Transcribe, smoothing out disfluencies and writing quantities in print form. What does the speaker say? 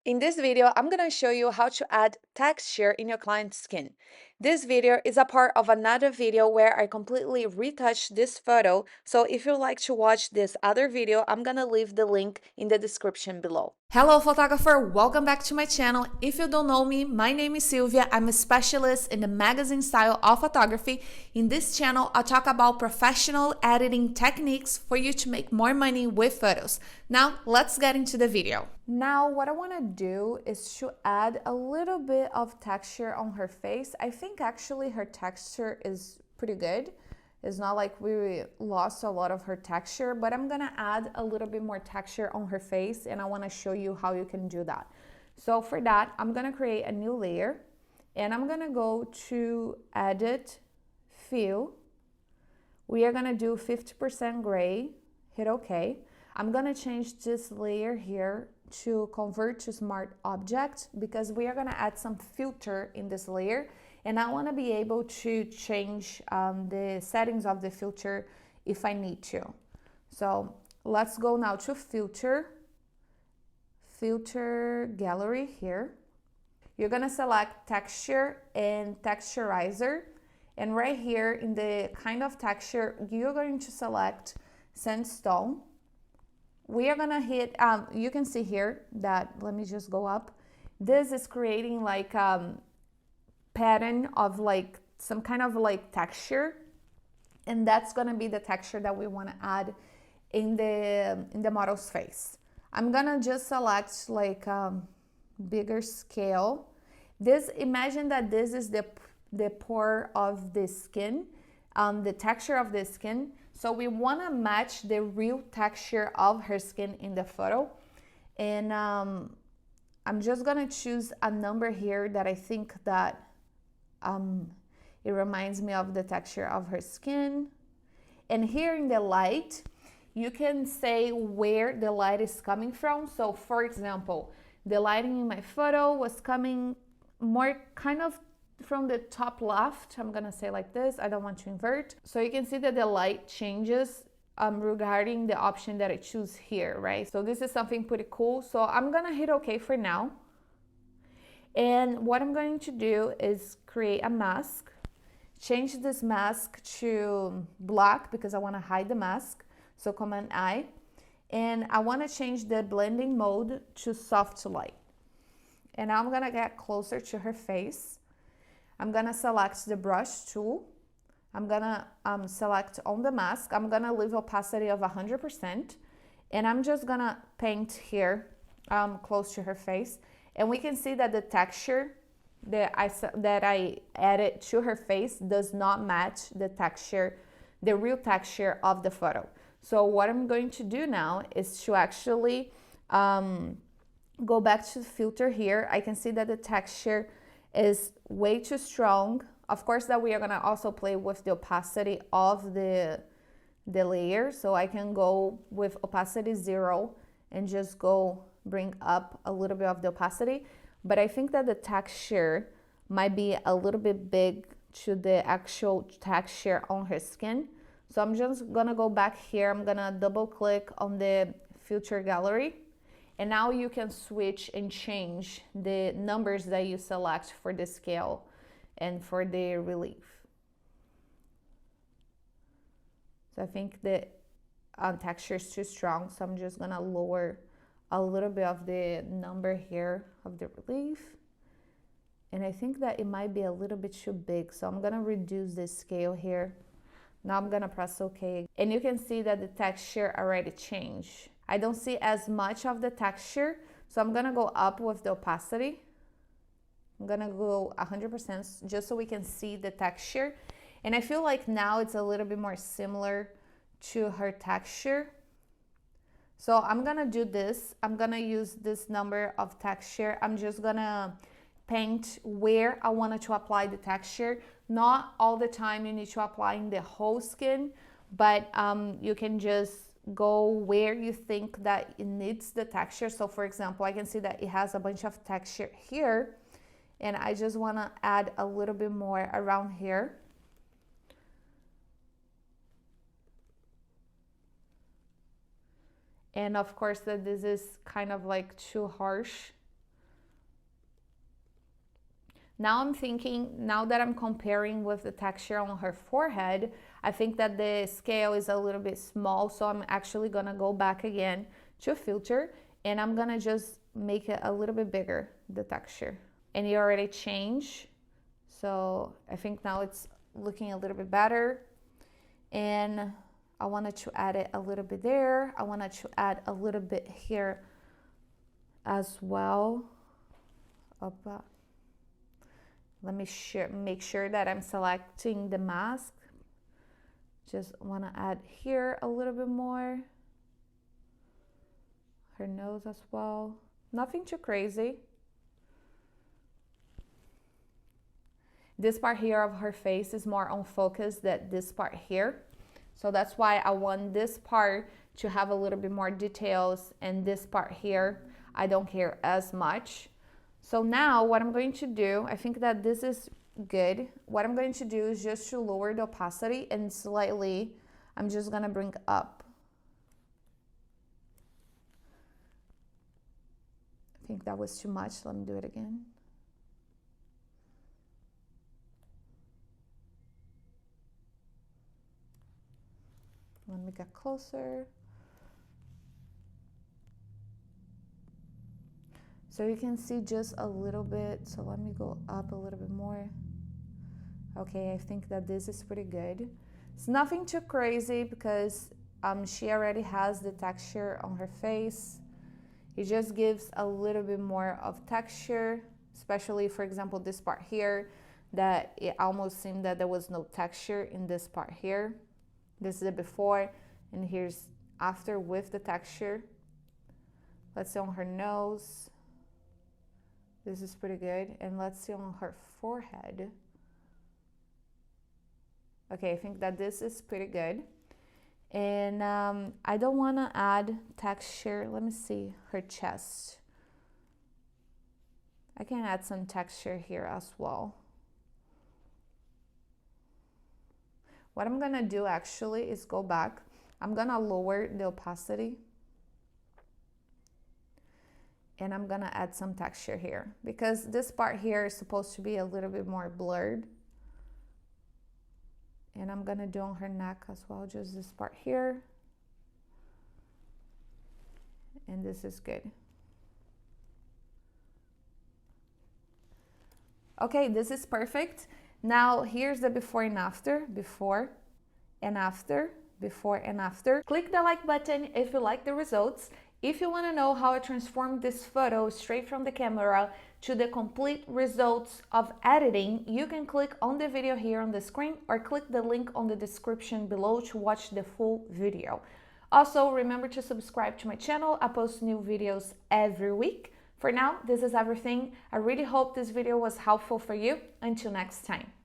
In this video, I'm going to show you how to add texture in your client's skin. This video is a part of another video where I completely retouched this photo, so if you'd like to watch this other video, I'm going to leave the link in the description below. Hello photographer, welcome back to my channel. If you don't know me, my name is Silvia. I'm a specialist in the magazine style of photography. In this channel, I talk about professional editing techniques for you to make more money with photos. Now, let's get into the video. Now, what I want to do is to add a little bit of texture on her face. I think actually her texture is pretty good. It's not like we lost a lot of her texture, but I'm gonna add a little bit more texture on her face, and I wanna show you how you can do that. So for that, I'm gonna create a new layer, and I'm gonna go to Edit, Fill. We are gonna do 50% gray, hit OK. I'm gonna change this layer here to Convert to Smart Object because we are gonna add some filter in this layer, and I want to be able to change the settings of the filter if I need to. So let's go now to Filter Gallery here. You're going to select Texture and Texturizer, and right here in the kind of texture, you're going to select Sandstone. We are going to hit, you can see here that, let me just go up. This is creating like pattern of like some kind of like texture, and that's going to be the texture that we want to add in the model's face. I'm gonna just select like bigger scale. This, imagine that this is the pore of the skin, the texture of the skin. So we want to match the real texture of her skin in the photo, and I'm just gonna choose a number here that I think that it reminds me of the texture of her skin. And here in the light, you can say where the light is coming from. So for example, the lighting in my photo was coming more kind of from the top left. I'm gonna say like this, I don't want to invert. So you can see that the light changes regarding the option that I choose here, right? So this is something pretty cool. So I'm gonna hit OK for now. And what I'm going to do is create a mask, change this mask to black because I want to hide the mask. So Command I, and I want to change the blending mode to soft light. And now I'm going to get closer to her face. I'm going to select the brush tool. I'm going to select on the mask. I'm going to leave opacity of 100%. And I'm just going to paint here close to her face. And we can see that the texture that I added to her face does not match the texture, the real texture of the photo. So what I'm going to do now is to actually go back to the filter here. I can see that the texture is way too strong. Of course, that we are gonna also play with the opacity of the layer. So I can go with opacity 0 and just go bring up a little bit of the opacity, but I think that the texture might be a little bit big to the actual texture on her skin. So I'm just gonna go back here. I'm gonna double click on the filter gallery, and now you can switch and change the numbers that you select for the scale and for the relief. So I think the texture is too strong, so I'm just gonna lower a little bit of the number here of the relief, and I think that it might be a little bit too big, so I'm gonna reduce the scale here. Now I'm gonna press OK, and you can see that the texture already changed. I don't see as much of the texture, so I'm gonna go up with the opacity. I'm gonna go 100% just so we can see the texture, and I feel like now it's a little bit more similar to her texture. So I'm gonna do this. I'm gonna use this number of texture. I'm just gonna paint where I wanted to apply the texture. Not all the time you need to apply in the whole skin, but you can just go where you think that it needs the texture. So for example, I can see that it has a bunch of texture here, and I just wanna add a little bit more around here. And of course that this is kind of like too harsh, Now I'm thinking, now that I'm comparing with the texture on her forehead, I think that the scale is a little bit small, so I'm actually gonna go back again to filter, and I'm gonna just make it a little bit bigger, the texture. And it already changed, so I think now it's looking a little bit better. And I wanted to add it a little bit there. I wanted to add a little bit here as well. Opa. Let me make sure that I'm selecting the mask. Just want to add here a little bit more. Her nose as well. Nothing too crazy. This part here of her face is more on focus than this part here. So that's why I want this part to have a little bit more details, and this part here, I don't care as much. So now what I'm going to do, I think that this is good. What I'm going to do is just to lower the opacity, and slightly, I'm just gonna bring up. I think that was too much. Let me do it again. Let me get closer. So you can see just a little bit. So let me go up a little bit more. Okay, I think that this is pretty good. It's nothing too crazy because she already has the texture on her face. It just gives a little bit more of texture, especially, for example, this part here, that it almost seemed that there was no texture in this part here. This is the before, and here's after with the texture. Let's see on her nose. This is pretty good. And let's see on her forehead. Okay, I think that this is pretty good. And I don't want to add texture. Let me see her chest. I can add some texture here as well. What I'm gonna do actually is go back. I'm gonna lower the opacity. And I'm gonna add some texture here, because this part here is supposed to be a little bit more blurred. And I'm gonna do on her neck as well, just this part here. And this is good. Okay, this is perfect. Now here's the before and after, before and after, before and after. Click the like button if you like the results. If you want to know how I transformed this photo straight from the camera to the complete results of editing, you can click on the video here on the screen, or click the link on the description below to watch the full video. Also, remember to subscribe to my channel. I post new videos every week. For now, this is everything. I really hope this video was helpful for you. Until next time.